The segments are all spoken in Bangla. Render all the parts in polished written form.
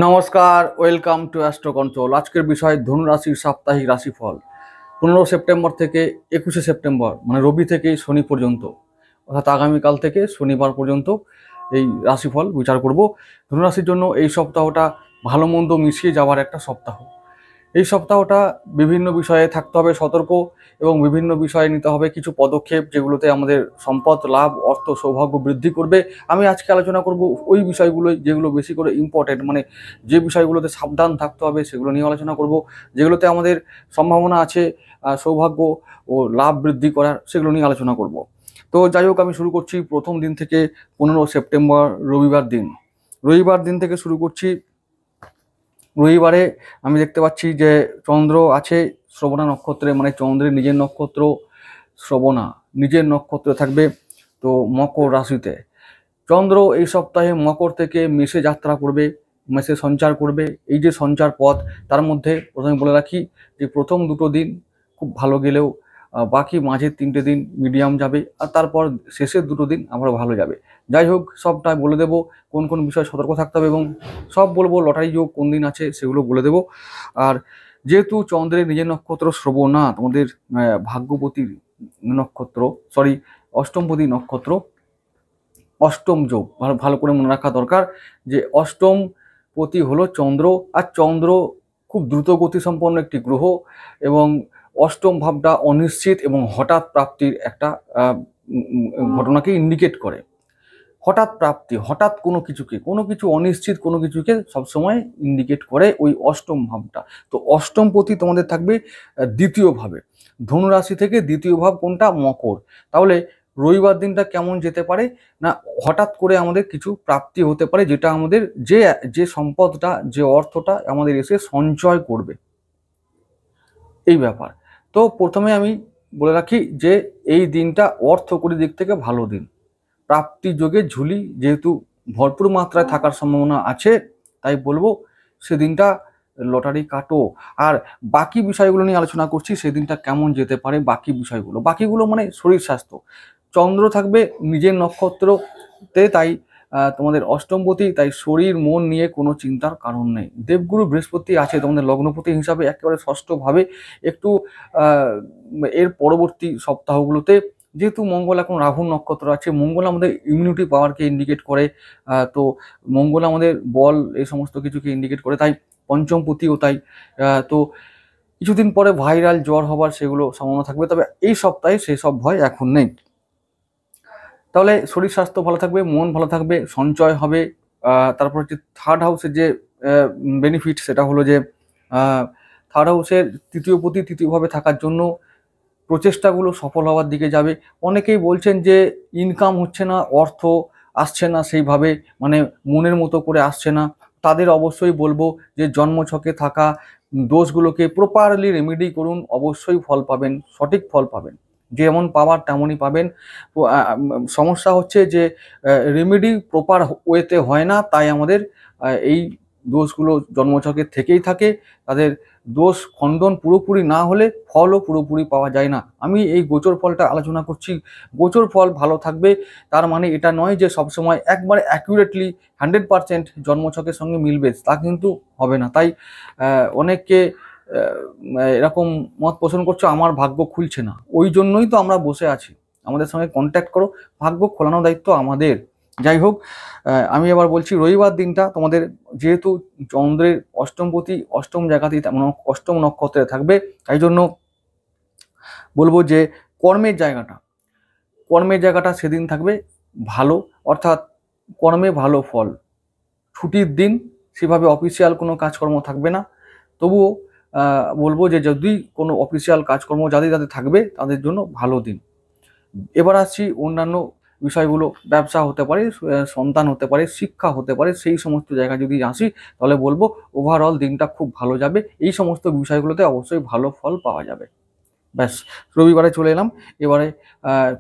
নমস্কার, ওয়েলকাম টু অ্যাস্ট্রো কন্ট্রোল। আজকের বিষয় ধনুরাশির সাপ্তাহিক রাশিফল 15 সেপ্টেম্বর থেকে 21 সেপ্টেম্বর, মানে রবি থেকে শনি পর্যন্ত, অর্থাৎ আগামীকাল থেকে শনিবার পর্যন্ত এই রাশিফল বিচার করব। ধনুরাশির জন্য এই সপ্তাহটা ভালো মন্দ মিশিয়ে যাওয়ার একটা সপ্তাহ। এই সপ্তাহটা বিভিন্ন বিষয়ে থাকতে হবে সতর্ক, এবং বিভিন্ন বিষয়ে নিতে হবে কিছু পদক্ষেপ, যেগুলোতে আমাদের সম্পদ লাভ, অর্থ সৌভাগ্য বৃদ্ধি করবে। আমি আজকে আলোচনা করব ওই বিষয়গুলোই যেগুলো বেশি করে ইম্পর্টেন্ট, মানে যে বিষয়গুলোতে সাবধান থাকতে হবে সেগুলো নিয়ে আলোচনা করব। যেগুলোতে আমাদের সম্ভাবনা আছে সৌভাগ্য ও লাভ বৃদ্ধি করার, সেগুলো নিয়ে আলোচনা করব। তো যাই হোক, আমি শুরু করছি প্রথম দিন থেকে। 15 সেপ্টেম্বর রবিবার দিন। রবিবার দিন থেকে শুরু করছি। রবিবারে আমি দেখতে পাচ্ছি যে চন্দ্র আছে শ্রবণা নক্ষত্রে, মানে চন্দ্রের নিজের নক্ষত্র শ্রবণা, নিজের নক্ষত্রে থাকবে। তো মকর রাশিতে চন্দ্র এই সপ্তাহে মকর থেকে মেষে যাত্রা করবে, মেষে সঞ্চার করবে। এই যে সঞ্চার পথ, তার মধ্যে প্রথমে বলে রাখি যে প্রথম দুটো দিন খুব ভালো গেলেও বাকি মাঝের 3টে দিন মিডিয়াম যাবে, আর তারপর শেষের দুটো দিন আবার ভালো যাবে। যাই হোক, সবটাই বলে দেবো কোন কোন বিষয়ে সতর্ক থাকতে হবে, এবং সব বলবো লটারি যোগ কোন দিন আছে সেগুলো বলে দেবো। আর যেহেতু চন্দ্রের নিজের নক্ষত্র শ্রবণা, তোমাদের ভাগ্যবতী নক্ষত্র, অষ্টমপতি নক্ষত্র, অষ্টম যোগ ভালো ভালো করে মনে রাখা দরকার যে অষ্টম পতি হলো চন্দ্র, আর চন্দ্র খুব দ্রুত গতি সম্পন্ন একটি গ্রহ, এবং অষ্টম ভাবটা অনিশ্চিত এবং হঠাৎ প্রাপ্তির একটা ঘটনাকে ইন্ডিকেট করে। হঠাৎ প্রাপ্তি, হঠাৎ কোনো কিছু অনিশ্চিত কোনো কিছুকে সবসময় ইন্ডিকেট করে ওই অষ্টম ভাবটা। তো অষ্টম পতি তোমাদের থাকবে দ্বিতীয় ভাবে। ধনুরাশি থেকে দ্বিতীয় ভাব কোনটা? মকর। তাহলে রবিবার দিনটা কেমন যেতে পারে না, হঠাৎ করে আমাদের কিছু প্রাপ্তি হতে পারে, যেটা আমাদের যে সম্পদটা, যে অর্থটা আমাদের এসে সঞ্চয় করবে, এই ব্যাপার। তো প্রথমে আমি বলে রাখি যে এই দিনটা অর্থকরী দিক থেকে ভালো দিন। প্রাপ্তি যোগে ঝুলি যেহেতু ভরপুর মাত্রায় থাকার সম্ভাবনা আছে, তাই বলবো সেদিনটা লটারি কাটো। আর বাকি বিষয়গুলো নিয়ে আলোচনা করছি, সেদিনটা কেমন যেতে পারে। বাকিগুলো মানে শরীর স্বাস্থ্য। চন্দ্র থাকবে নিজের নক্ষত্রতে, তাই তোমাদের অষ্টমপতি, তাই শরীর মন নিয়ে কোনো চিন্তার কারণ নেই। দেবগুরু বৃহস্পতি আছে তোমাদের লগ্নপতি হিসাবে একেবারে ষষ্ঠভাবে। একটু এর পরবর্তী সপ্তাহগুলোতে যেহেতু মঙ্গল এখন রাহুর নক্ষত্র আছে, মঙ্গল আমাদের ইমিউনিটি পাওয়ারকে ইন্ডিকেট করে, তো মঙ্গল আমাদের বল এই সমস্ত কিছুকে ইন্ডিকেট করে, তাই পঞ্চমপতিও তাই। তো কিছুদিন পরে ভাইরাল জ্বর হবার সেগুলো সম্ভাবনা থাকবে, তবে এই সপ্তাহে সেসব ভয় এখন নেই। তাহলে শরীর স্বাস্থ্য ভালো থাকবে, মন ভালো থাকবে, সঞ্চয় হবে। তারপর হচ্ছে থার্ড হাউসের যে বেনিফিট, সেটা হলো যে থার্ড হাউসের তৃতীয়ভাবে থাকার জন্য প্রচেষ্টাগুলো সফল হওয়ার দিকে যাবে। অনেকেই বলছেন যে ইনকাম হচ্ছে না, অর্থ আসছে না সেইভাবে, মানে মনের মতো করে আসছে না। তাদের অবশ্যই বলবো যে জন্মছকে থাকা দোষগুলোকে প্রপারলি রেমেডি করুন, অবশ্যই ফল পাবেন, সঠিক ফল পাবেন। যেমন পাওয়ার তেমনই পাবেন। সমস্যা হচ্ছে যে রেমেডি প্রপার ওয়েতে হয় না, তাই আমাদের এই দোষগুলো জন্মছকে থেকেই থাকে। তাদের দোষ খণ্ডন পুরোপুরি না হলে ফলও পুরোপুরি পাওয়া যায় না। আমি এই গোচর ফলটা আলোচনা করছি। গোচর ফল ভালো থাকবে তার মানে এটা নয় যে সবসময় একবারে অ্যাকুরেটলি 100% জন্মছকের সঙ্গে মিলবে, তা কিন্তু হবে না। তাই অনেককে এরকম মত পোষণ করছো আমার ভাগ্য খুলছে না, ওই জন্যই তো আমরা বসে আছি। আমাদের সঙ্গে কন্ট্যাক্ট করো, ভাগ্য খোলানোর দায়িত্ব আমাদের। যাই হোক, আমি এবার বলছি রবিবার দিনটা তোমাদের যেহেতু চন্দ্রের অষ্টমপতি অষ্টম জায়গাতেই, অষ্টম নক্ষত্রে থাকবে, তাই জন্য বলবো যে কর্মের জায়গাটা সেদিন থাকবে ভালো, অর্থাৎ কর্মে ভালো ফল। ছুটির দিন, সেভাবে অফিসিয়াল কোনো কাজকর্ম থাকবে না। তবুও বলবো যে যদি কোনো অফিসিয়াল কাজকর্ম যাদের থাকবে তাদের জন্য ভালো দিন। এবার আসছি অন্যান্য বিষয়গুলো ব্যবসা হতে পারে, সন্তান হতে পারে, শিক্ষা হতে পারে, সেই সমস্ত জায়গায় যদি আসি তাহলে বলবো ওভারঅল দিনটা খুব ভালো যাবে। এই সমস্ত বিষয়গুলোতে অবশ্যই ভালো ফল পাওয়া যাবে। ব্যাস, রবিবারে চলে এলাম। এবারে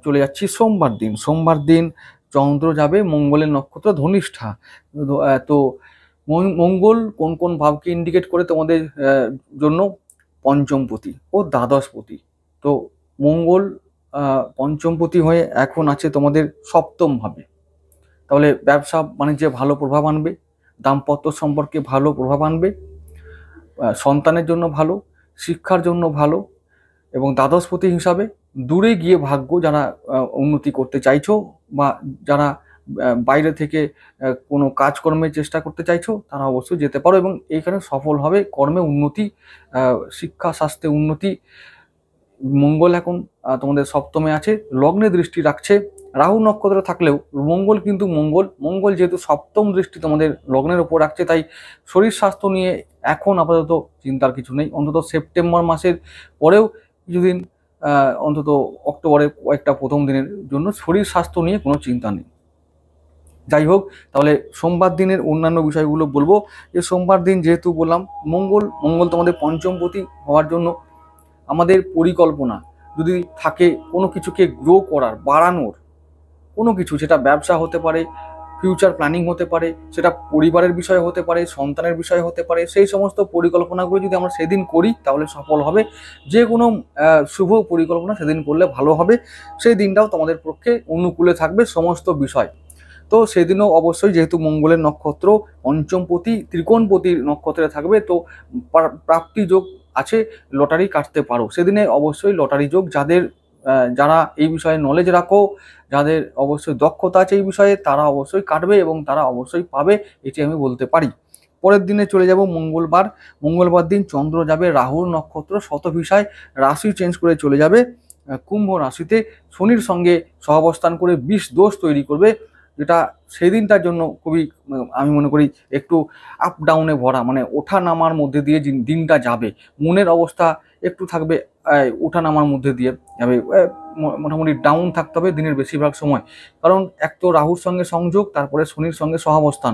চলে যাচ্ছি সোমবার দিন। সোমবার দিন চন্দ্র যাবে মঙ্গলের নক্ষত্র ধনিষ্ঠা। তো মঙ্গল কোন কোন ভাবকে ইন্ডিকেট করে তোমাদের জন্য? পঞ্চমপতি ও দ্বাদশপতি। তো মঙ্গল পঞ্চমপতি হয়ে এখন আছে তোমাদের সপ্তম ভাবে। তাহলে ব্যবসা বাণিজ্যে ভালো প্রভাব আনবে, দাম্পত্য সম্পর্কে ভালো প্রভাব আনবে, সন্তানের জন্য ভালো, শিক্ষার জন্য ভালো। এবং দ্বাদশপতি হিসাবে দূরে গিয়ে ভাগ্য যারা উন্নতি করতে চাইছো বা যারা বাইরে থেকে কোনো কাজকর্মের চেষ্টা করতে চাইছো তারা অবশ্যই যেতে পারো এবং এইখানে সফল হবে, কর্মে উন্নতি, শিক্ষা স্বাস্থ্যে উন্নতি। মঙ্গল এখন তোমাদের সপ্তমে আছে, লগ্নে দৃষ্টি রাখছে। রাহু নক্ষত্র থাকলেও মঙ্গল কিন্তু মঙ্গল যেহেতু সপ্তম দৃষ্টি তোমাদের লগ্নের ওপর রাখছে, তাই শরীর স্বাস্থ্য নিয়ে এখন আপাতত চিন্তার কিছু নেই। অন্তত সেপ্টেম্বর মাসের পরেও কিছুদিন, অন্তত অক্টোবরের কয়েকটা প্রথম দিনের জন্য শরীর স্বাস্থ্য নিয়ে কোনো চিন্তা নেই। যাই হোক, তাহলে সোমবার দিনের অন্যান্য বিষয়গুলো বলবো। যে সোমবার দিন যেহেতু বললাম মঙ্গল তোমাদের পঞ্চমপতি হওয়ার জন্য আমাদের পরিকল্পনা যদি থাকে কোনো কিছুকে গ্রো করার, বাড়ানোর, কোনো কিছু, সেটা ব্যবসা হতে পারে, ফিউচার প্ল্যানিং হতে পারে, সেটা পরিবারের বিষয় হতে পারে, সন্তানের বিষয় হতে পারে, সেই সমস্ত পরিকল্পনাগুলো যদি আমরা সেদিন করি তাহলে সফল হবে। যে কোনো শুভ পরিকল্পনা সেদিন করলে ভালো হবে। সেই দিনটাও তোমাদের পক্ষে অনুকূলে থাকবে সমস্ত বিষয়। তো সেদিনও অবশ্যই যেহেতু মঙ্গলের নক্ষত্র পঞ্চমপতি ত্রিকোণপতির নক্ষত্রে থাকবে, তো প্রাপ্তি যোগ আছে, লটারি কাটতে পারো সেদিনে। অবশ্যই লটারি যোগ যারা এই বিষয়ে নলেজ রাখো, যাদের অবশ্যই দক্ষতা আছে এই বিষয়ে, তারা অবশ্যই কাটবে এবং তারা অবশ্যই পাবে, এটি আমি বলতে পারি। পরের দিনে চলে যাব মঙ্গলবার দিন চন্দ্র যাবে রাহুর নক্ষত্র শতভিসায়, রাশি চেঞ্জ করে চলে যাবে কুম্ভ রাশিতে, শনির সঙ্গে সহাবস্থান করে 20 দোষ তৈরি করবে, যেটা সেই দিনটার জন্য খুবই, আমি মনে করি একটু আপ ডাউনে ভরা, মানে ওঠা নামার মধ্যে দিয়ে দিনটা যাবে। মনের অবস্থা একটু থাকবে ওঠা নামার মধ্যে দিয়ে যাবে, মোটামুটি ডাউন থাকতে হবে দিনের বেশিরভাগ সময়। কারণ এক তো রাহুর সঙ্গে সংযোগ, তারপরে শনির সঙ্গে সহাবস্থান,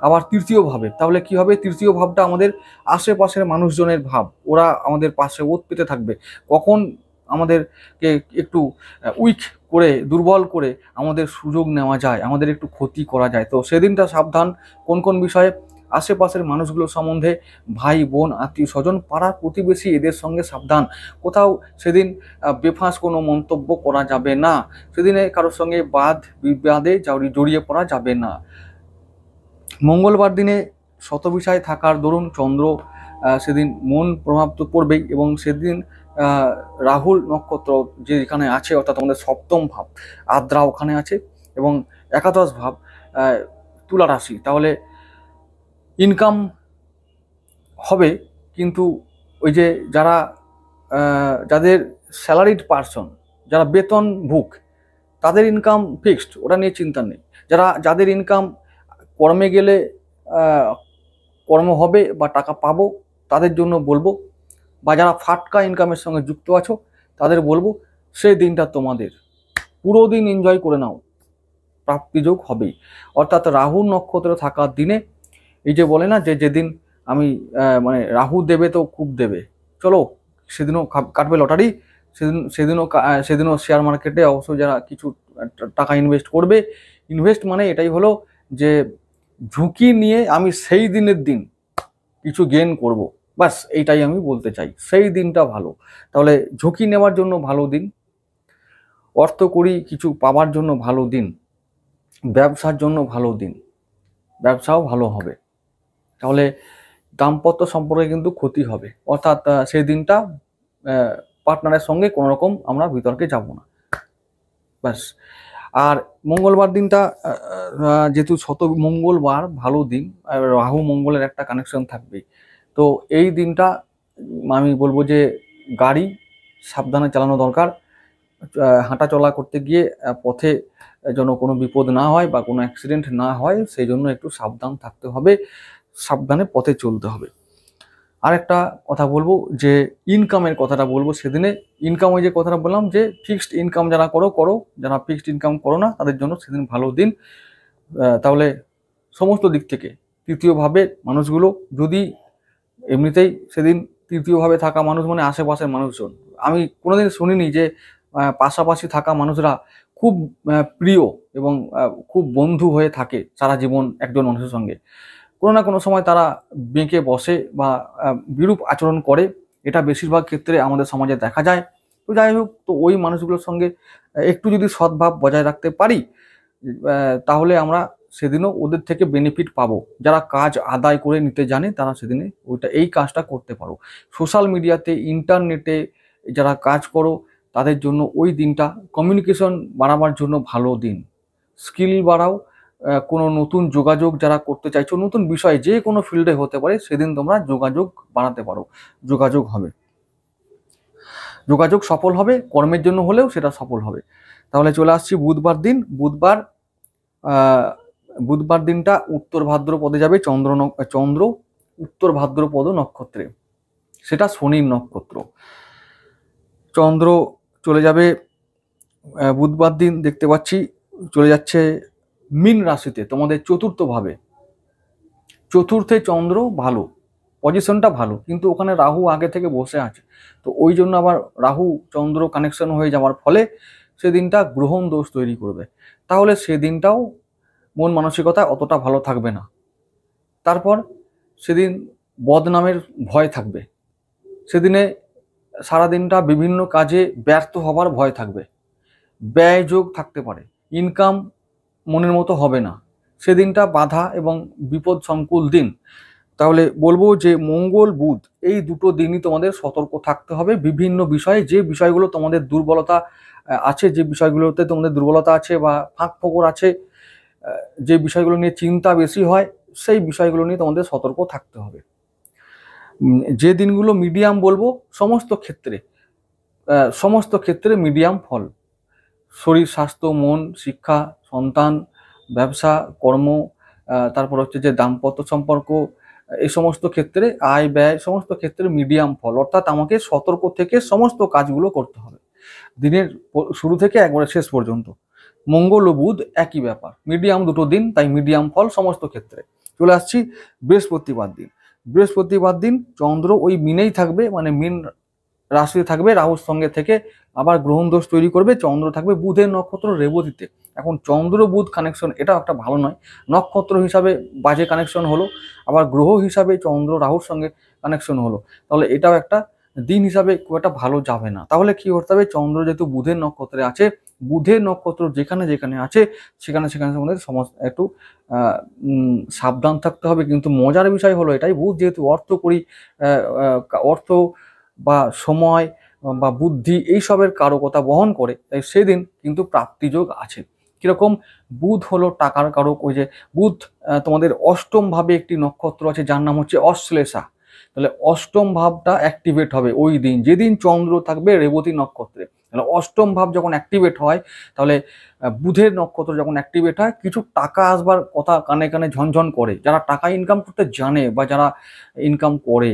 আবার তৃতীয় ভাবে। তাহলে কি হবে? তৃতীয় ভাবটা আমাদের আশেপাশের মানুষজনের ভাব, ওরা আমাদের পাশে ওত পেতে থাকবে। কখন আমাদেরকে একটু উইক করে, দুর্বল করে আমাদের সুযোগ নেওয়া যায়, আমাদের একটু ক্ষতি করা যায়। তো সেদিনটা সাবধান। কোন কোন বিষয়ে? আশেপাশের মানুষগুলো সম্বন্ধে, ভাই বোন আত্মীয় স্বজন পাড়া প্রতিবেশী, এদের সঙ্গে সাবধান। কোথাও সেদিন বেফাঁস কোনো মন্তব্য করা যাবে না। সেদিনে কারোর সঙ্গে বিবাদে জড়িয়ে পড়া যাবে না। মঙ্গলবার দিনে শতভিসায় থাকার দরুন চন্দ্র সেদিন মন প্রভাব তো পড়বেই, এবং সেদিন রাহুল নক্ষত্র যে এখানে আছে, অর্থাৎ আমাদের সপ্তম ভাব আদ্রা ওখানে আছে, এবং একাদশ ভাব তুলা রাশি। তাহলে ইনকাম হবে, কিন্তু ওই যে যাদের স্যালারিড পার্সন, যারা বেতন ভুক, তাদের ইনকাম ফিক্সড, ওটা নিয়ে চিন্তা নেই। যাদের ইনকাম কর্মে গেলে কর্ম হবে বা টাকা পাবো, তাদের জন্য বলবো, বা যারা ফাটকা ইনকামের সঙ্গে যুক্ত আছো তাদের বলবো, সেই দিনটা তোমাদের পুরো দিন এনজয় করে নাও, প্রাপ্তিযোগ হবেই। অর্থাৎ রাহু নক্ষত্র থাকার দিনে, এই যে বলে না যে যেদিন আমি মানে রাহু দেবে তো খুব দেবে, চলো সেদিনও কাটবে লটারি। সেদিনও শেয়ার মার্কেটে অবশ্যই যারা কিছু টাকা ইনভেস্ট করবে, ইনভেস্ট মানে এটাই হলো যে ঝুঁকি নিয়ে আমি সেই দিনের দিন কিছু গেন করব, বাস এইটাই আমি বলতে চাই। সেই দিনটা ভালো। তাহলে ঝুঁকি নেওয়ার জন্য ভালো দিন, অর্থ করি কিছু পাওয়ার জন্য ভালো দিন, ব্যবসার জন্য ভালো দিন, ব্যবসাও ভালো হবে। তাহলে দাম্পত্য সম্পর্কে কিন্তু ক্ষতি হবে, অর্থাৎ সেই দিনটা পার্টনারের সঙ্গে কোনো রকম আমরা বিতর্কে যাব না, ব্যাস। আর মঙ্গলবার দিনটা যেহেতু মঙ্গলবার ভালো দিন, রাহু মঙ্গলের একটা কানেকশন থাকবে, তো এই দিনটা আমি বলবো যে গাড়ি সাবধানে চালানো দরকার। হাঁটা চলা করতে গিয়ে পথে যেন কোনো বিপদ না হয় বা কোনো অ্যাক্সিডেন্ট না হয়, সেই জন্য একটু সাবধান থাকতে হবে, সাবধানে পথে চলতে হবে। আরেকটা কথা বলবো যে ইনকামের কথাটা বলবো। সেদিনে ইনকামে যে কথাটা বললাম যে ফিক্সড ইনকাম যারা করো করো, যারা ফিক্সড ইনকাম করো না তাদের জন্য সেদিন ভালো দিন। তাহলে সমস্ত দিক থেকে তৃতীয়ভাবে মানুষগুলো যদি এমনিতেই সেদিন তৃতীয়ভাবে থাকা মানুষ মানে আশেপাশের মানুষজন, আমি কোনোদিন শুনিনি যে পাশাপাশি থাকা মানুষরা খুব প্রিয় এবং খুব বন্ধু হয়ে থাকে সারা জীবন একজন মানুষের সঙ্গে। কোনো না কোনো সময় তারা বেঁকে বসে বা বিরূপ আচরণ করে, এটা বেশিরভাগ ক্ষেত্রে আমাদের সমাজে দেখা যায়। তো যাই হোক, তো ওই মানুষগুলোর সঙ্গে একটু যদি সদ্ভাব বজায় রাখতে পারি, তাহলে আমরা সেদিনও ওদের থেকে বেনিফিট পাবো। যারা কাজ আদায় করে নিতে জানে তারা সেদিনে এই কাজটা করতে পারো। সোশ্যাল মিডিয়াতে, ইন্টারনেটে যারা কাজ করো তাদের জন্য ওই দিনটা কমিউনিকেশন বাড়াবার জন্য ভালো দিন। স্কিল বাড়াও, কোনো নতুন যোগাযোগ যারা করতে চাইছো, নতুন বিষয় যে কোনো ফিল্ডে হতে পারে, সেদিন তোমরা যোগাযোগ বাড়াতে পারো। যোগাযোগ হবে, যোগাযোগ সফল হবে, কর্মের জন্য হলেও সেটা সফল হবে। তাহলে চলে আসছি বুধবার দিন। বুধবার দিনটা উত্তর ভাদ্রপদে যাবে। চন্দ্র উত্তর ভাদ্রপদ নক্ষত্রে, সেটা শনির নক্ষত্র। চন্দ্র চলে যাবে বুধবার দিন, দেখতে পাচ্ছি চলে যাচ্ছে মীন রাশিতে, তোমাদের চতুর্থ ভাবে। চতুর্থে চন্দ্র ভালো, পজিশনটা ভালো, কিন্তু ওখানে রাহু আগে থেকে বসে আছে। তো ওই জন্য আবার রাহু চন্দ্র কানেকশন হয়ে যাওয়ার ফলে সেদিনটা গ্রহণ দোষ তৈরি করবে। তাহলে সেদিনটাও মন মানসিকতা অতটা ভালো থাকবে না। তারপর সেদিন বদনামের ভয় থাকবে। সেদিনে সারাদিনটা বিভিন্ন কাজে ব্যর্থ হবার ভয় থাকবে, ব্যয় যোগ থাকতে পারে, ইনকাম মনের মতো হবে না। সেদিনটা বাধা এবং বিপদ সংকুল দিন। তাহলে বলবো যে মঙ্গল বুধ এই দুটো দিনই তোমাদের সতর্ক থাকতে হবে বিভিন্ন বিষয়ে। যে বিষয়গুলো তোমাদের দুর্বলতা আছে, যে বিষয়গুলোতে তোমাদের দুর্বলতা আছে বা ফাঁক ফোকর আছে, যে বিষয়গুলো নিয়ে চিন্তা বেশি হয়, সেই বিষয়গুলো নিয়ে তোমাদের সতর্ক থাকতে হবে। যে দিনগুলো মিডিয়াম বলবো, সমস্ত ক্ষেত্রে মিডিয়াম ফল। শরীর স্বাস্থ্য, মন, শিক্ষা, সন্তান, ব্যবসা, কর্ম, তারপর হচ্ছে যে দাম্পত্য সম্পর্ক, এই সমস্ত ক্ষেত্রে আয় ব্যয়, সমস্ত ক্ষেত্রে মিডিয়াম ফল। অর্থাৎ আমাকে সতর্ক থেকে সমস্ত কাজগুলো করতে হবে দিনের শুরু থেকে একবারে শেষ পর্যন্ত। মঙ্গল ও বুধ একই ব্যাপার, মিডিয়াম দুটো দিন, তাই মিডিয়াম ফল সমস্ত ক্ষেত্রে। চলে আসছি বৃহস্পতিবার দিন। বৃহস্পতিবার দিন চন্দ্র ওই মিনেই থাকবে, মানে মিন রাশিতে থাকবে, রাহুর সঙ্গে থেকে আবার গ্রহণ দোষ তৈরি করবে। চন্দ্র থাকবে বুধের নক্ষত্র রেবতীতে। এখন চন্দ্র বুধ কানেকশন এটা একটা ভালো নয়, নক্ষত্র হিসাবে বাজে কানেকশন হলো, আবার গ্রহ হিসাবে চন্দ্র রাহুর সঙ্গে কানেকশন হলো। তাহলে এটাও একটা দিন হিসাবে খুব একটা ভালো যাবে না। তাহলে কি করতে হবে, চন্দ্র যেহেতু বুধের নক্ষত্রে আছে, বুধের নক্ষত্র যেখানে যেখানে আছে সেখানে সেখানে আমাদের সমস্ত একটু সাবধান থাকতে হবে। কিন্তু মজার বিষয় হলো এটাই, বুধ যেহেতু অর্থ বা সময় বা বুদ্ধি এইসবের কারকতা বহন করে, তাই সেদিন কিন্তু প্রাপ্তিযোগ আছে। কিরকম, বুধ হলো টাকার কারক। ওই যে বুধ তোমাদের অষ্টম ভাবে একটি নক্ষত্র আছে যার নাম হচ্ছে অশ্লেষা। তাহলে অষ্টম ভাবটা অ্যাক্টিভেট হবে ওই দিন, যেদিন চন্দ্র থাকবে রেবতী নক্ষত্রে। তাহলে অষ্টম ভাব যখন অ্যাক্টিভেট হয়, তাহলে বুধের নক্ষত্র যখন অ্যাক্টিভেট হয়, কিছু টাকা আসবার কথা কানে কানে ঝনঝন করে। যারা টাকা ইনকাম করতে জানে বা যারা ইনকাম করে,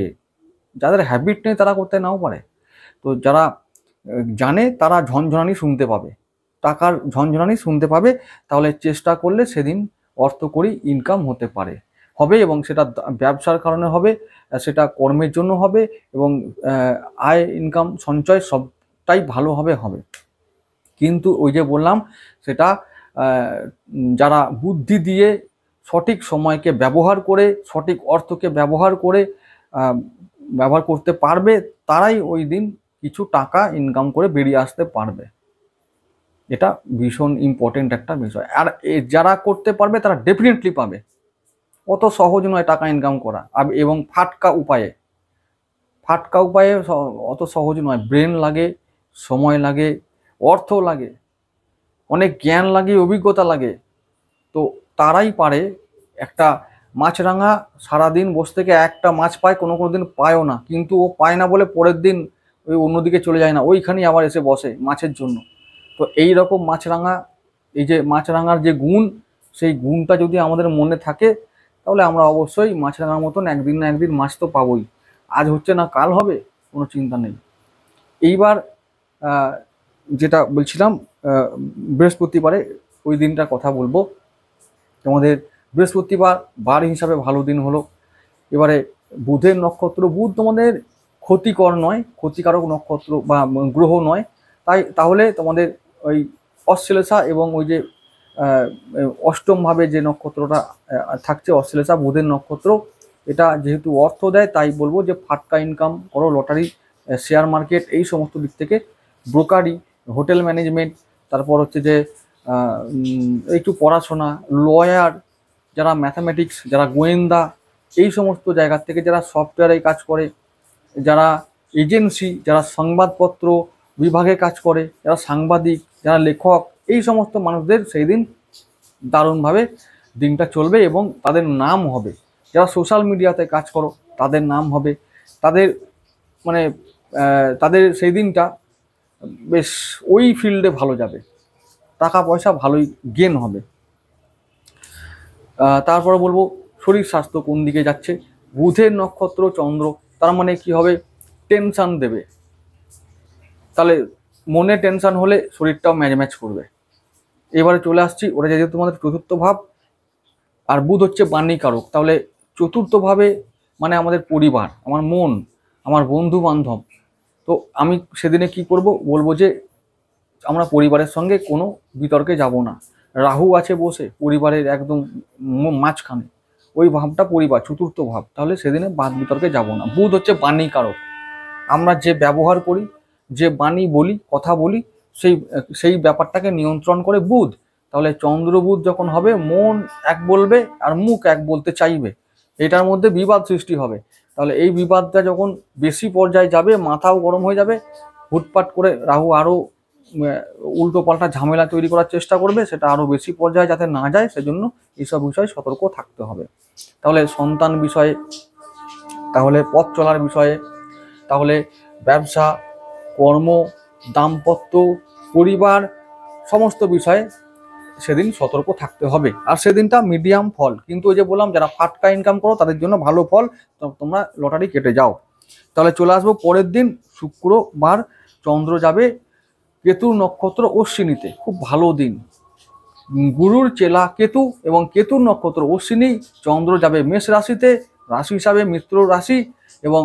যাদের হ্যাবিট নেই তারা করতে নাও পারে, তো যারা জানে তারা ঝনঝনানি শুনতে পাবে, টাকার ঝনঝনানি শুনতে পাবে। তাহলে চেষ্টা করলে সেদিন অর্থকরী ইনকাম হতে পারে, হবে, এবং সেটা ব্যবসার কারণে হবে, সেটা কর্মের জন্য হবে, এবং আয় ইনকাম সঞ্চয় সবটাই ভালোভাবে হবে। কিন্তু ওই যে বললাম, সেটা যারা বুদ্ধি দিয়ে সঠিক সময়কে ব্যবহার করে, সঠিক অর্থকে ব্যবহার করতে পারবে, তারাই ওই দিন কিছু টাকা ইনকাম করে বেরিয়ে আসতে পারবে। এটা ভীষণ ইম্পর্টেন্ট একটা বিষয়। আর যারা করতে পারবে তারা ডেফিনেটলি পাবে। অত সহজ নয় টাকা ইনকাম করা, এবং ফাটকা উপায়ে অত সহজ নয়। ব্রেন লাগে, সময় লাগে, অর্থ লাগে, অনেক জ্ঞান লাগে, অভিজ্ঞতা লাগে। তো তারাই পারে। একটা মাছরাঙা সারাদিন বসে থেকে একটা মাছ পায়, কোনো দিন পায়ও না, কিন্তু ও পায় না বলে পরের দিন ওই অন্যদিকে চলে যায় না, ওইখানেই আবার এসে বসে মাছের জন্য। তো এই রকম মাছরাঙা, এই যে মাছরাঙার যে গুণ, সেই গুণটা যদি আমাদের মনে থাকে, তাহলে আমরা অবশ্যই মাছরাঙার মতন একদিন না একদিন মাছ তো পাবোই। আজ হচ্ছে না কাল হবে, কোনো চিন্তা নেই। এইবার যেটা বলছিলাম, বৃহস্পতিবারে ওই দিনটার কথা বলবো। তোমাদের বৃহস্পতিবার বার হিসাবে ভালো দিন হলো। এবারে বুধের নক্ষত্র, বুধ তোমাদের ক্ষতিকর নয়, ক্ষতিকারক নক্ষত্র বা গ্রহ নয়, তাহলে তোমাদের ওই অশ্লেষা এবং ওই যে অষ্টম ভাবে যে নক্ষত্রটা থাকছে অশ্লেষা, বুধের নক্ষত্র, এটা যেহেতু অর্থ দেয় তাই বলবো যে ফাটকা ইনকাম করো, লটারি, শেয়ার মার্কেট, এই সমস্ত দিক থেকে, ব্রোকারি, হোটেল ম্যানেজমেন্ট, তারপর হচ্ছে যে একটু পড়াশোনা, লয়ার, যারা ম্যাথামেটিক্স, যারা গোয়েন্দা, এই সমস্ত জায়গা থেকে, যারা সফটওয়্যারে কাজ করে, যারা এজেন্সি, যারা সংবাদপত্র বিভাগে কাজ করে, যারা সাংবাদিক, যারা লেখক, এই সমস্ত মানুষদের সেই দিন দারুণভাবে দিনটা চলবে এবং তাদের নাম হবে। যারা সোশ্যাল মিডিয়াতে কাজ করো তাদের নাম হবে, তাদের মানে তাদের সেই দিনটা বেশ ওই ফিল্ডে ভালো যাবে, টাকা পয়সা ভালোই গেন হবে। তারপরে বলবো শরীর স্বাস্থ্য কোন দিকে যাচ্ছে। বুধের নক্ষত্র চন্দ্র, তার মানে কি হবে, টেনশন দেবে, তাহলে মনে টেনশন হলে শরীরটাও ম্যাচ করবে। এবারে চলে আসছি, ওটা যেহেতু তোমাদের চতুর্থ ভাব, আর বুধ হচ্ছে বাণীকারক, তাহলে চতুর্থভাবে মানে আমাদের পরিবার, আমার মন, আমার বন্ধু বান্ধব। তো আমি সেদিনে কি করব, বলবো যে আমরা পরিবারের সঙ্গে কোনো বিতর্কে যাব না। রাহু আছে বসে পরিবারের একদম মাঝখানে, ওই ভাবটা পরিবার, চতুর্থ ভাব, তাহলে সেদিনে বাদ বিতর্কে যাব না। বুধ হচ্ছে বাণীকারক, আমরা যে ব্যবহার করি, যে বাণী বলি, কথা বলি, সেই সেই ব্যাপারটাকে নিয়ন্ত্রণ করে বুধ। তাহলে চন্দ্র বুধ যখন হবে, মন এক বলবে আর মুখ এক বলতে চাইবে, এটার মধ্যে বিবাদ সৃষ্টি হবে। তাহলে এই বিবাদটা যখন বেশি পর্যায়ে যাবে, মাথাও গরম হয়ে যাবে, হুটপাট করে রাহু আরও উল্টো পাল্টা ঝামেলা তৈরি করার চেষ্টা করবে, সেটা আরও বেশি পর্যায়ে যাতে না যায়, সেজন্য এইসব বিষয়ে সতর্ক থাকতে হবে। তাহলে সন্তান বিষয়ে, তাহলে পথ চলার বিষয়ে, তাহলে ব্যবসা, কর্ম, দাম্পত্য, পরিবার, সমস্ত বিষয়ে সেদিন সতর্ক থাকতে হবে। আর সেদিনটা মিডিয়াম ফল, কিন্তু ওই যে বললাম যারা ফাটকা ইনকাম করো তাদের জন্য ভালো ফল, তোমরা লটারি কেটে যাও। তাহলে চলে আসবো পরের দিন, শুক্রবার, চন্দ্র যাবে কেতুর নক্ষত্র অশ্বিনীতে, খুব ভালো দিন। গুরুর চেলা কেতু এবং কেতুর নক্ষত্র অশ্বিনী, চন্দ্র যাবে মেষ রাশিতে, রাশি হিসাবে মিত্র রাশি, এবং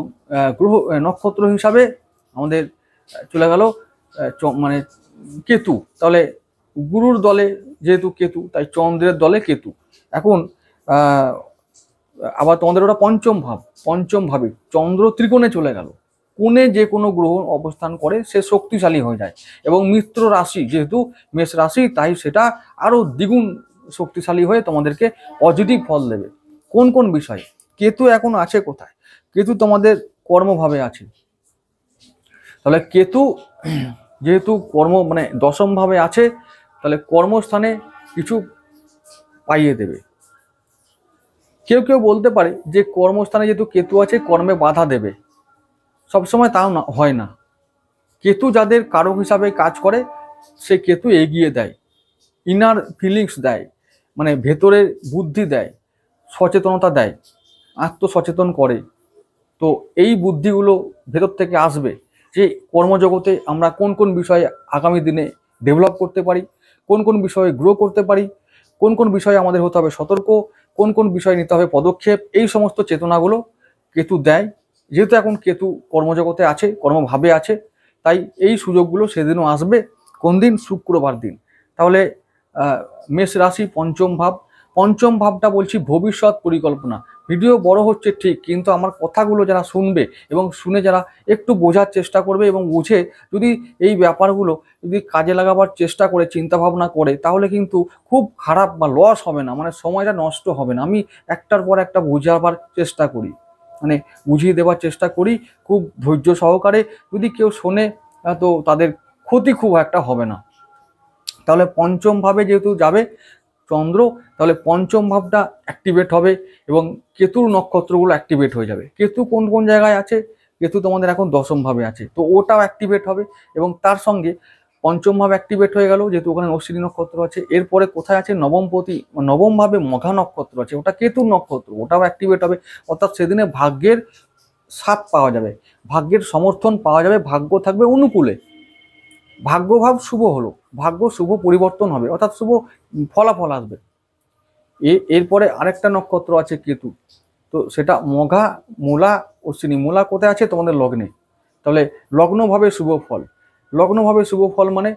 গ্রহ নক্ষত্র হিসাবে আমাদের চলে গেল মানে কেতু। তাহলে গুরুর দলে যেহেতু কেতু, তাই চন্দ্রের দলে কেতু। এখন আবার তোমাদের ওটা পঞ্চম ভাবে চন্দ্র ত্রিকোণে চলে গেল, কোণে যে কোনো গ্রহ অবস্থান করে সে শক্তিশালী হয়ে যায়, এবং মিত্র রাশি যেহেতু মেষ রাশি, তাই সেটা আরো দ্বিগুণ শক্তিশালী হয়ে তোমাদেরকে পজিটিভ ফল দেবে। কোন কোন বিষয়ে? কেতু এখন আছে কোথায়? কেতু তোমাদের কর্মভাবে আছে। তাহলে কেতু যেহেতু কর্ম মানে দশম ভাবে আছে, তাহলে কর্মস্থানে কিছু পাইয়ে দেবে। কেউ কেউ বলতে পারে যে কর্মস্থানে যেহেতু কেতু আছে কর্মে বাধা দেবে, সবসময় তাও না, হয় না। কেতু যাদের কারক হিসাবে কাজ করে, সে কেতু এগিয়ে দেয়, ইনার ফিলিংস দেয়, মানে ভেতরের বুদ্ধি দেয়, সচেতনতা দেয়, আত্মসচেতন করে। তো এই বুদ্ধিগুলো ভেতর থেকে আসবে যে কর্মজগতে আমরা কোন কোন বিষয়ে আগামী দিনে ডেভেলপ করতে পারি, কোন কোন বিষয়ে গ্রো করতে পারি, কোন কোন বিষয়ে আমাদের হতে হবে সতর্ক, কোন কোন বিষয়ে নিতে হবে পদক্ষেপ, এই সমস্ত চেতনাগুলো কেতু দেয়। যেহেতু এখন কেতু কর্মজগতে আছে, কর্মভাবে আছে, তাই এই সুযোগগুলো সেদিনও আসবে। কোন দিন? শুক্রবার দিন। তাহলে মেষ রাশি পঞ্চম ভাবটা বলছি ভবিষ্যৎ পরিকল্পনা। ভিডিও বড় হচ্ছে ঠিক, কিন্তু আমার কথাগুলো যারা শুনবে এবং শুনে যারা একটু বোঝার চেষ্টা করবে এবং বুঝে যদি এই ব্যাপারগুলো যদি কাজে লাগাবার চেষ্টা করে, চিন্তা ভাবনা করে, তাহলে কিন্তু খুব খারাপ বা লস হবে না, মানে সময়টা নষ্ট হবে না। আমি একটার পর একটা বোঝাবার চেষ্টা করি, মানে বুঝিয়ে দেওয়ার চেষ্টা করি খুব ধৈর্য সহকারে। যদি কেউ শোনে তো তাদের ক্ষতি খুব একটা হবে না। তাহলে পঞ্চম ভাবে যেহেতু যাবে চন্দ্র, তাহলে পঞ্চম ভাবটা অ্যাক্টিভেট হবে এবং কেতুর নক্ষত্রগুলো অ্যাক্টিভেট হয়ে যাবে। কেতু কোন কোন জায়গায় আছে? কেতু তোমাদের এখন দশম ভাবে আছে, তো ওটাও অ্যাক্টিভেট হবে, এবং তার সঙ্গে পঞ্চম ভাবে অ্যাক্টিভেট হয়ে গেল যেহেতু ওখানে অশ্বিনী নক্ষত্র আছে। এরপরে কোথায় আছে? নবম ভাবে মঘা নক্ষত্র আছে, ওটা কেতুর নক্ষত্র, ওটাও অ্যাক্টিভেট হবে। অর্থাৎ সেদিনে ভাগ্যের সাথ পাওয়া যাবে, ভাগ্যের সমর্থন পাওয়া যাবে, ভাগ্য থাকবে অনুকূলে, ভাগ্যভাব শুভ হলো, ভাগ্য শুভ পরিবর্তন হবে, অর্থাৎ শুভ ফলাফল আসবে। এরপরে আরেকটা নক্ষত্র আছে কেতু, তো সেটা মঘা, মূলা, অশ্বিনী। মূলা কোথায় আছে? তোমাদের লগ্নে। তাহলে লগ্নভাবে শুভ ফল, লগ্নভাবে শুভ ফল মানে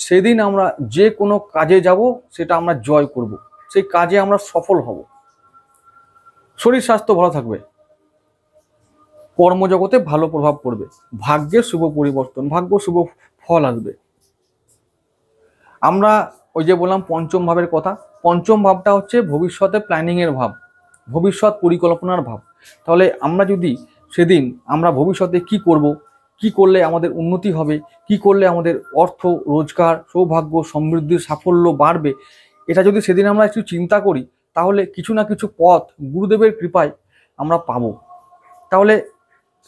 সেদিন আমরা যে কোনো কাজে যাব সেটা আমরা জয় করব, সেই কাজে আমরা সফল হব, শরীর স্বাস্থ্য ভালো থাকবে, কর্মজগতে ভালো প্রভাব পড়বে, ভাগ্যের শুভ পরিবর্তন, ভাগ্য শুভ ফল আসবে। আমরা ওই যে বললাম পঞ্চম ভাবের কথা, পঞ্চম ভাবটা হচ্ছে ভবিষ্যতে প্ল্যানিংয়ের ভাব, ভবিষ্যৎ পরিকল্পনার ভাব। তাহলে আমরা যদি সেদিন আমরা ভবিষ্যতে কি করব, কি করলে আমাদের উন্নতি হবে, কি করলে আমাদের অর্থ রোজগার, সৌভাগ্য, সমৃদ্ধির সাফল্য বাড়বে, এটা যদি সেদিন আমরা একটু চিন্তা করি, তাহলে কিছু না কিছু পথ গুরুদেবের কৃপায় আমরা পাবো। তাহলে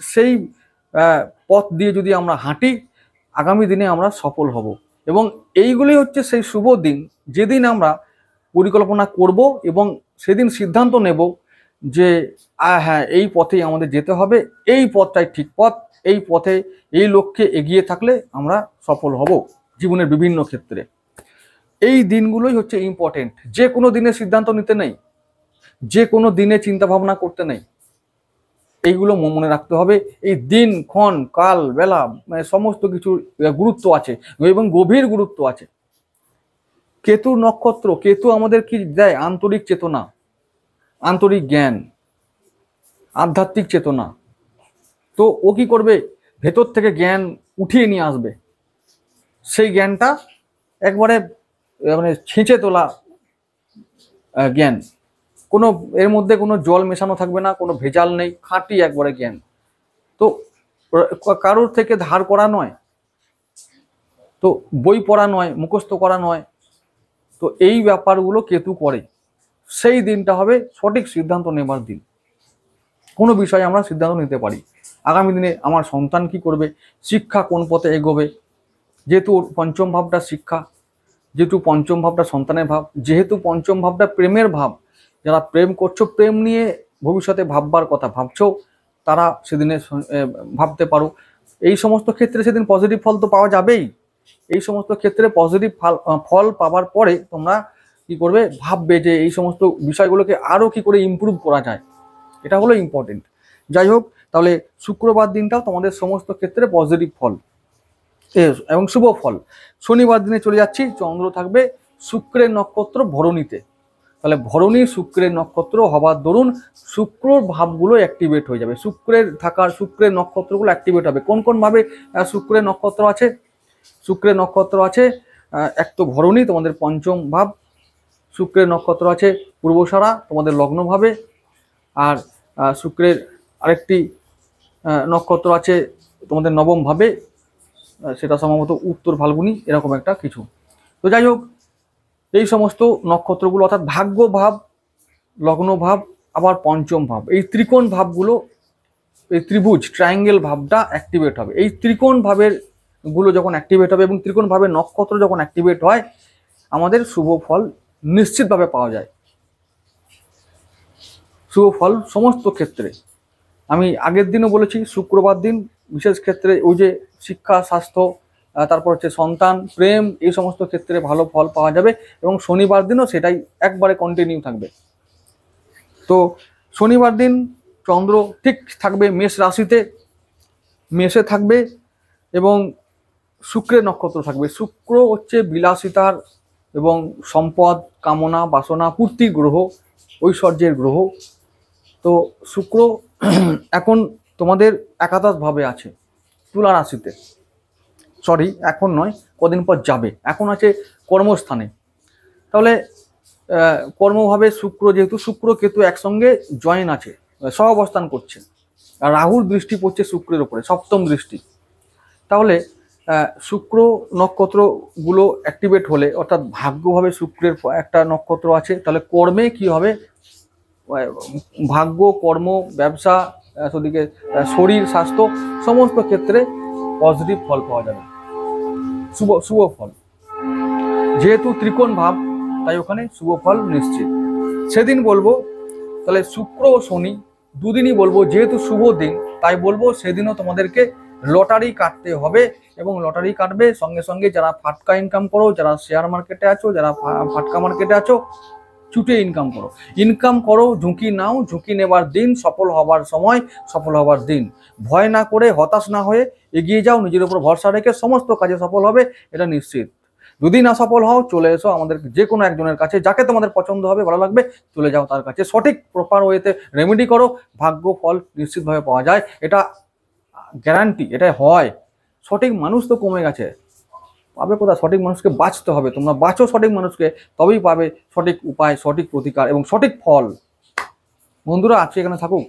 সেই পথ দিয়ে যদি আমরা হাঁটি, আগামী দিনে আমরা সফল হব। এবং এইগুলি হচ্ছে সেই শুভ দিন যেদিন আমরা পরিকল্পনা করব এবং সেদিন সিদ্ধান্ত নেব যে হ্যাঁ, এই পথেই আমাদের যেতে হবে, এই পথটাই ঠিক পথ, এই পথে এই লক্ষ্যে এগিয়ে থাকলে আমরা সফল হব জীবনের বিভিন্ন ক্ষেত্রে। এই দিনগুলোই হচ্ছে ইম্পর্টেন্ট। যে কোনো দিনে সিদ্ধান্ত নিতে নেই, যে কোনো দিনে চিন্তা ভাবনা করতে নেই, এইগুলো মনে রাখতে হবে। এই দিন, ক্ষণ, কাল, বেলা, মানে সমস্ত কিছুর গুরুত্ব আছে এবং গভীর গুরুত্ব আছে। কেতু নক্ষত্র, কেতু আমাদের কি দেয়? আন্তরিক চেতনা, আন্তরিক জ্ঞান, আধ্যাত্মিক চেতনা। তো ও কি করবে? ভেতর থেকে জ্ঞান উঠিয়ে নিয়ে আসবে, সেই জ্ঞানটা একবারে মানে ছেঁচে তোলা জ্ঞান, কোনো এর মধ্যে কোনো জল মেশানো থাকবে না, কোনো ভেজাল নেই, খাঁটি একবারে জ্ঞান। তো কারোর থেকে ধার করা নয়, তো বই পড়া নয়, মুখস্থ করা নয়, তো এই ব্যাপারগুলো কেতু করে। সেই দিনটা হবে সঠিক সিদ্ধান্ত নেবার দিন, কোনো বিষয়ে আমরা সিদ্ধান্ত নিতে পারি আগামী দিনে আমার সন্তান কি করবে, শিক্ষা কোন পথে এগোবে, যেহেতু পঞ্চম ভাবটা শিক্ষা, যেহেতু পঞ্চম ভাবটা সন্তানের ভাব, যেহেতু পঞ্চম ভাবটা প্রেমের ভাব, যারা প্রেম করছো, প্রেম নিয়ে ভবিষ্যতে ভাববার কথা ভাবছো, তারা সেদিনে ভাবতে পারো। এই সমস্ত ক্ষেত্রে সেদিন পজিটিভ ফল তো পাওয়া যাবেই। এই সমস্ত ক্ষেত্রে পজিটিভ ফল পাওয়ার পরে তোমরা কি করবে? ভাববে যে এই সমস্ত বিষয়গুলোকে আরো কি করে ইমপ্রুভ করা যায়, এটা হলো ইম্পর্টেন্ট। যাই হোক, তাহলে শুক্রবার দিনটাও তোমাদের সমস্ত ক্ষেত্রে পজিটিভ ফল এবং শুভ ফল। শনিবার দিনে চলে যাচ্ছি, চন্দ্র থাকবে শুক্রের নক্ষত্র ভরণীতে। তাহলে ভরণী শুক্রের নক্ষত্র হবার দরুন শুক্রর ভাবগুলো অ্যাক্টিভেট হয়ে যাবে, শুক্রের নক্ষত্রগুলো অ্যাক্টিভেট হবে। কোন কোন ভাবে শুক্রের নক্ষত্র আছে? শুক্রের নক্ষত্র আছে এক তো ভরণী, তোমাদের পঞ্চম ভাব। শুক্রের নক্ষত্র আছে পূর্বসারা, তোমাদের লগ্ন ভাবে। আর শুক্রের আরেকটি নক্ষত্র আছে তোমাদের নবম ভাবে, সেটা সম্ভবত উত্তর ফাল্গুনি, এরকম একটা কিছু। তো যাই হোক, এই সমস্ত নক্ষত্রগুলো অর্থাৎ ভাগ্য ভাব, লগ্ন ভাব, আবার পঞ্চম ভাব, এই ত্রিকোণ ভাবগুলো, এই ত্রিভুজ ট্রায়াঙ্গেল ভাবটা অ্যাক্টিভেট হবে। এই ত্রিকোণ ভাবের গুলো যখন অ্যাক্টিভেট হবে এবং ত্রিকোণ ভাবের নক্ষত্র যখন অ্যাক্টিভেট হয়, আমাদের শুভ ফল নিশ্চিতভাবে পাওয়া যায়। শুভ ফল সমস্ত ক্ষেত্রে। আমি আগের দিনও বলেছি, শুক্রবার দিন বিশেষ ক্ষেত্রে ওই যে শিক্ষা, স্বাস্থ্য, তারপর হচ্ছে সন্তান, প্রেম, এই সমস্ত ক্ষেত্রে ভালো ফল পাওয়া যাবে এবং শনিবার দিনও সেটাই একবারে কন্টিনিউ থাকবে। তো শনিবার দিন চন্দ্র ঠিক থাকবে মেষ রাশিতে, মেষে থাকবে এবং শুক্রের নক্ষত্র থাকবে। শুক্র হচ্ছে বিলাসিতার এবং সম্পদ, কামনা, বাসনা পূর্তির গ্রহ, ঐশ্বর্যের গ্রহ। তো শুক্র এখন তোমাদের একাদশ ভাবে আছে তুলা রাশিতে, সরি এখন নয়, কদিন পর যাবে, এখন আছে কর্মস্থানে। তাহলে কর্মভাবে শুক্র, যেহেতু শুক্র কেতু একসঙ্গে জয়েন আছে, সহ অবস্থান করছে, আর রাহুর দৃষ্টি পড়ছে শুক্রের উপরে, সপ্তম দৃষ্টি। তাহলে শুক্র নক্ষত্রগুলো অ্যাক্টিভেট হলে, অর্থাৎ ভাগ্যভাবে শুক্রের একটা নক্ষত্র আছে, তাহলে কর্মে কি হবে? ভাগ্য, কর্ম, ব্যবসা, ওদিকে শরীর স্বাস্থ্য সমস্ত ক্ষেত্রে পজিটিভ ফল পাওয়া যাবে, শুভ ফল। যেহেতু ত্রিকোণ ভাব, তাই ওখানে শুভ ফল নিশ্চিত। সেদিন বলবো তাহলে শুক্র ও শনি দুদিনই বলবো, যেহেতু শুভ দিন তাই বলবো সেদিনও তোমাদেরকে লটারি কাটতে হবে, এবং লটারি কাটবে সঙ্গে সঙ্গে যারা ফাটকা ইনকাম করো, যারা শেয়ার মার্কেটে আছো, যারা ফাটকা মার্কেটে আছো, ছুটে ইনকাম করো, ঝুঁকি নাও, ঝুঁকি নেবার দিন, সফল হবার সময়, সফল হবার দিন। ভয় না করে, হতাশ না হয়ে এগিয়ে যাও, নিজের উপর ভরসা রেখে সমস্ত কাজে সফল হবে, এটা নিশ্চিত। যদি না সফল হও, চলে এসো আমাদের যে কোনো একজনের কাছে, যাকে তোমাদের পছন্দ হবে, ভালো লাগবে, চলে যাও তার কাছে, সঠিক প্রপার ওয়েতে রেমেডি করো, ভাগ্য ফল নিশ্চিতভাবে পাওয়া যায়, এটা গ্যারান্টি, এটা হয়। সঠিক মানুষ তো কমে গেছে, পাবে কোথায়? সঠিক মানুষকে বাঁচতে হবে, তোমরা বাঁচো সঠিক মানুষকে, তবেই পাবে সঠিক উপায়, সঠিক প্রতিকার এবং সঠিক ফল। বন্ধুরা আজকে এখানে থাকুক।